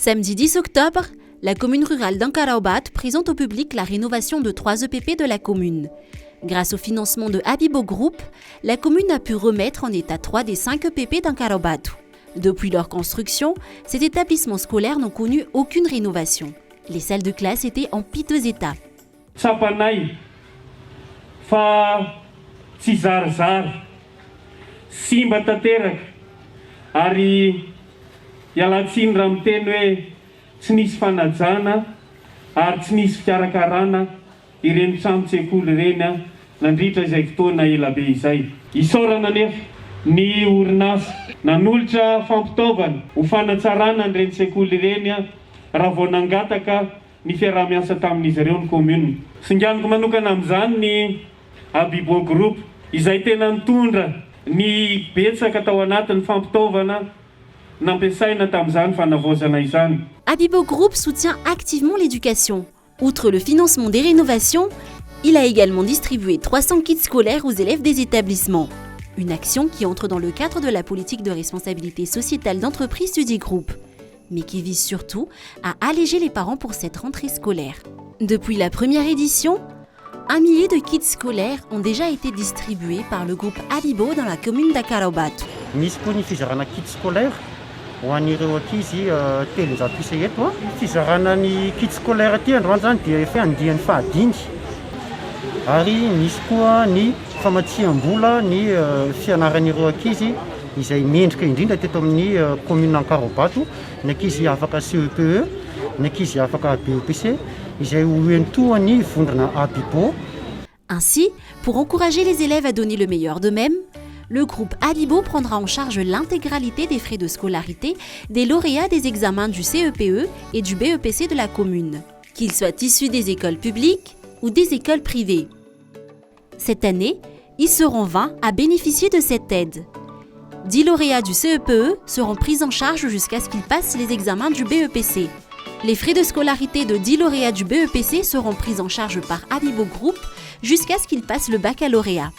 Samedi 10 octobre, la commune rurale d'Ankaraobat présente au public la rénovation de 3 EPP de la commune. Grâce au financement de Habibo Group, la commune a pu remettre en état 3 des 5 EPP d'Ankaraobat. Depuis leur construction, ces établissements scolaires n'ont connu aucune rénovation. Les salles de classe étaient en piteux état. Tsapanay fa tsy zarazara simba tanteraka ary ialatsiny raha miteny hoe tsy nisy fanajana ary tsy nisy fikarakarana ireny trano tsekoly ireny nandritra izay fotoana ela be izay. Isaorana nefa ny orinasa nanolotra fampitaovana ho fanatsarana ireny tsekoly ireny raha vao nangataka ny fiaraha-miasa tamin'izy ireo ny commune. Singaniko manokana amin'izany ny Habibo Group izay tena nitondra ny betsaka tao anatin'ny fampitaovana nampiasaina tamin'izany fanavaozana izany. Habibo Group soutient activement l'éducation. Outre le financement des rénovations, il a également distribué 300 kits scolaires aux élèves des établissements. Une action qui entre dans le cadre de la politique de responsabilité sociétale d'entreprise du groupe, mais qui vise surtout à alléger les parents pour cette rentrée scolaire. Depuis la première édition, 1 millier de kits scolaires ont déjà été distribués par le groupe Habibo dans la commune d'Ankaraobat. Misy koa ny fizarana kit scolaire ho an'ireo ankizy telonjato isa eto. Fizarana ny kit scolaire aty androany zany dia efa andiany fahadiny. Ary misy koa ny famatsiam-bola ny fianaran'ireo ankizy izay mendrika indrindra teto amin'ny commune Ankaraobat, ny ankizy afaka CEPE, ny ankizy afaka BEPC izay hoentohan'ny vondrona Habibo. Ainsi, pour encourager les élèves à donner le meilleur d'eux-mêmes, le groupe Habibo prendra en charge l'intégralité des frais de scolarité des lauréats des examens du CEPE et du BEPC de la commune, qu'ils soient issus des écoles publiques ou des écoles privées. Cette année, ils seront 20 à bénéficier de cette aide. 10 lauréats du CEPE seront pris en charge jusqu'à ce qu'ils passent les examens du BEPC. Les frais de scolarité de 10 lauréats du BEPC seront pris en charge par Habibo Group jusqu'à ce qu'ils passent le baccalauréat.